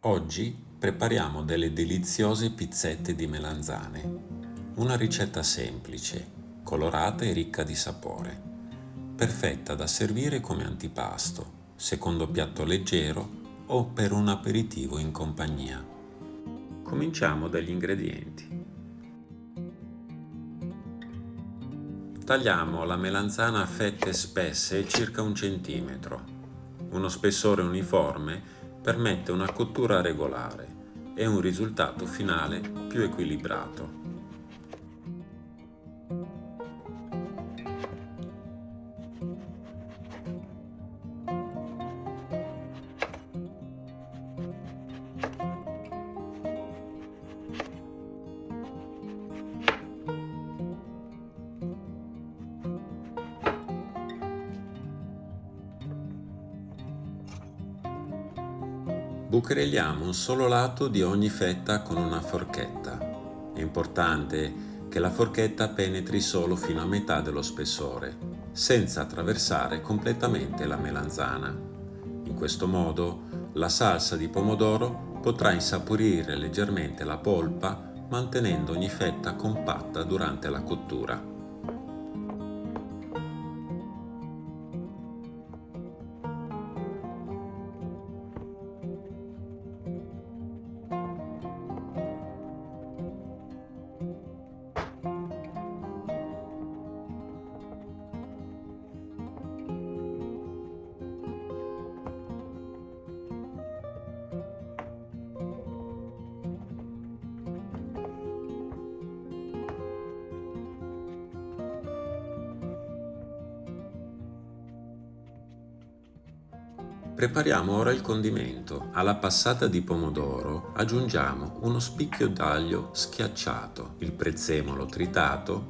Oggi prepariamo delle deliziose pizzette di melanzane. Una ricetta semplice, colorata e ricca di sapore, perfetta da servire come antipasto, secondo piatto leggero o per un aperitivo in compagnia. Cominciamo dagli ingredienti. Tagliamo la melanzana a fette spesse circa 1 centimetro. Uno spessore uniforme permette una cottura regolare e un risultato finale più equilibrato. Bucherelliamo un solo lato di ogni fetta con una forchetta. È importante che la forchetta penetri solo fino a metà dello spessore, senza attraversare completamente la melanzana. In questo modo la salsa di pomodoro potrà insaporire leggermente la polpa, mantenendo ogni fetta compatta durante la cottura. Prepariamo ora il condimento. Alla passata di pomodoro aggiungiamo uno spicchio d'aglio schiacciato, il prezzemolo tritato,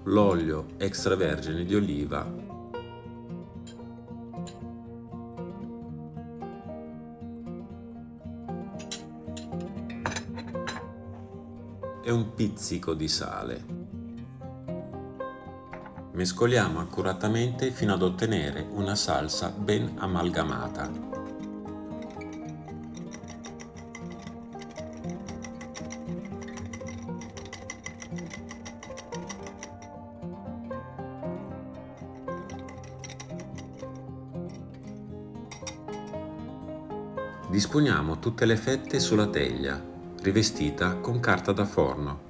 l'olio extravergine di oliva e un pizzico di sale. Mescoliamo accuratamente fino ad ottenere una salsa ben amalgamata. Disponiamo tutte le fette sulla teglia, rivestita con carta da forno.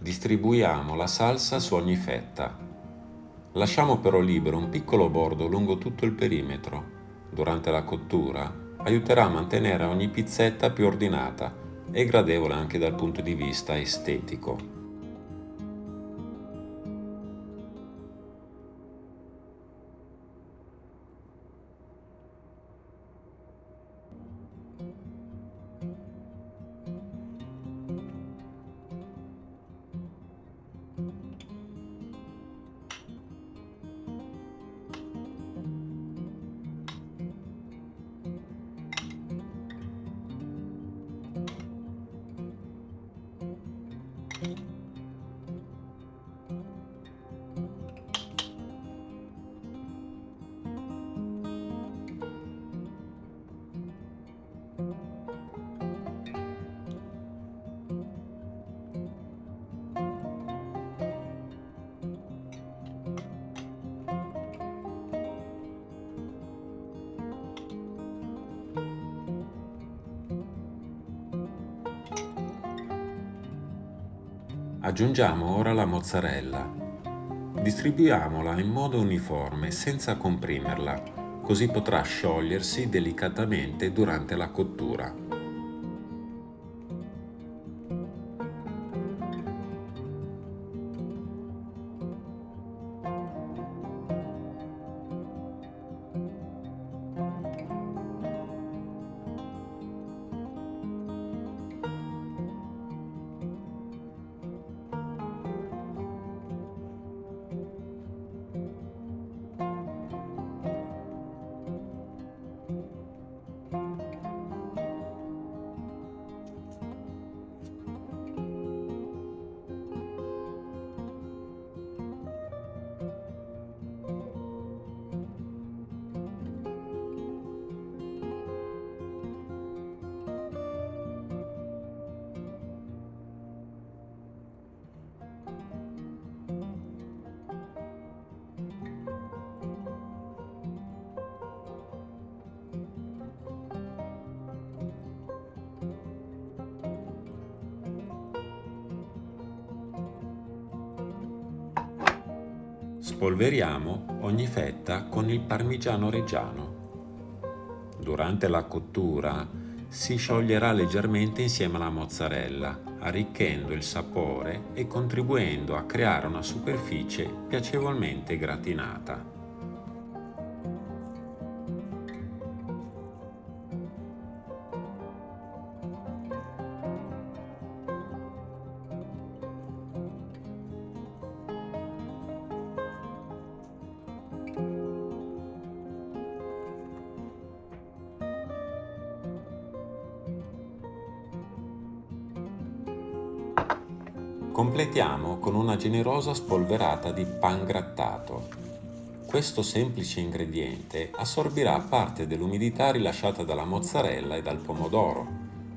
Distribuiamo la salsa su ogni fetta. Lasciamo però libero un piccolo bordo lungo tutto il perimetro. Durante la cottura aiuterà a mantenere ogni pizzetta più ordinata e gradevole anche dal punto di vista estetico. Aggiungiamo ora la mozzarella. Distribuiamola in modo uniforme senza comprimerla, così potrà sciogliersi delicatamente durante la cottura. Spolveriamo ogni fetta con il parmigiano reggiano. Durante la cottura si scioglierà leggermente insieme alla mozzarella, arricchendo il sapore e contribuendo a creare una superficie piacevolmente gratinata. Completiamo con una generosa spolverata di pangrattato. Questo semplice ingrediente assorbirà parte dell'umidità rilasciata dalla mozzarella e dal pomodoro,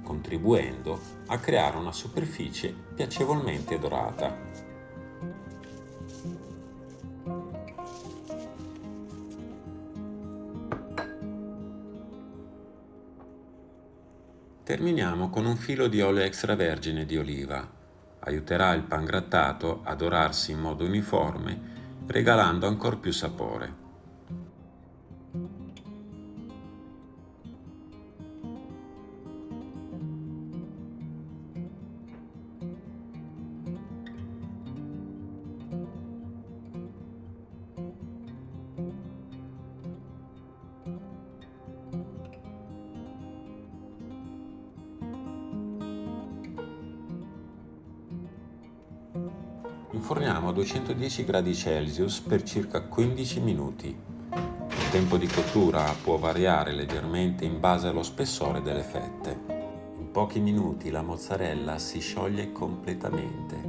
contribuendo a creare una superficie piacevolmente dorata. Terminiamo con un filo di olio extravergine di oliva. Aiuterà il pangrattato a dorarsi in modo uniforme, regalando ancor più sapore. Inforniamo a 210 gradi Celsius per circa 15 minuti. Il tempo di cottura può variare leggermente in base allo spessore delle fette. In pochi minuti la mozzarella si scioglie completamente,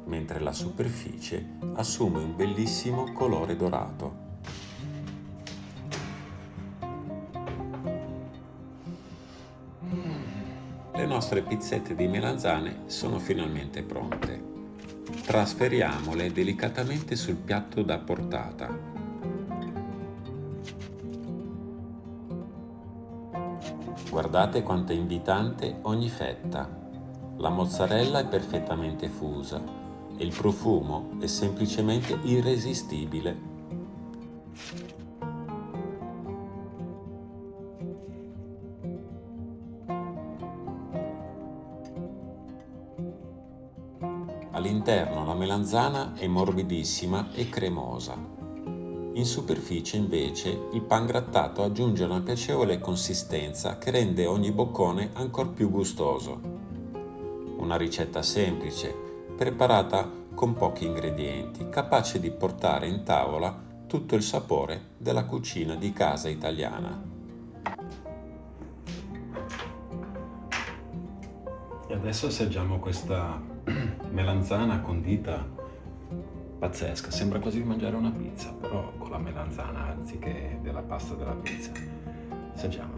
mentre la superficie assume un bellissimo colore dorato. Le nostre pizzette di melanzane sono finalmente pronte. Trasferiamole delicatamente sul piatto da portata. Guardate quanto è invitante ogni fetta. La mozzarella è perfettamente fusa e il profumo è semplicemente irresistibile. All'interno la melanzana è morbidissima e cremosa. In superficie invece il pangrattato aggiunge una piacevole consistenza che rende ogni boccone ancor più gustoso. Una ricetta semplice, preparata con pochi ingredienti, capace di portare in tavola tutto il sapore della cucina di casa italiana. E adesso assaggiamo questa melanzana condita pazzesca, sembra quasi di mangiare una pizza, però con la melanzana anziché della pasta della pizza. Assaggiamo.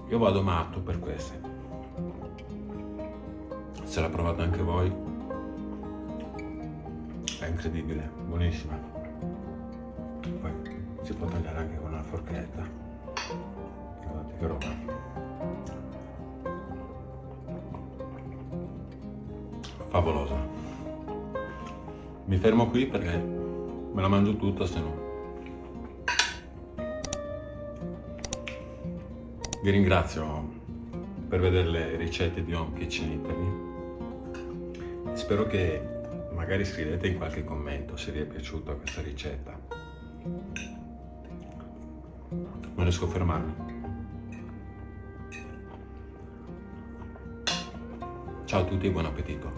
Io vado matto per queste. Se la provate anche voi, è incredibile, buonissima. Poi si può tagliare anche con una forchetta. Guardate che roba. Favolosa. Mi fermo qui perché me la mangio tutta, se no. Vi ringrazio per vedere le ricette di Home Kitchen Italy. Spero che magari scrivete in qualche commento se vi è piaciuta questa ricetta. Non riesco a fermarmi. Ciao a tutti e buon appetito.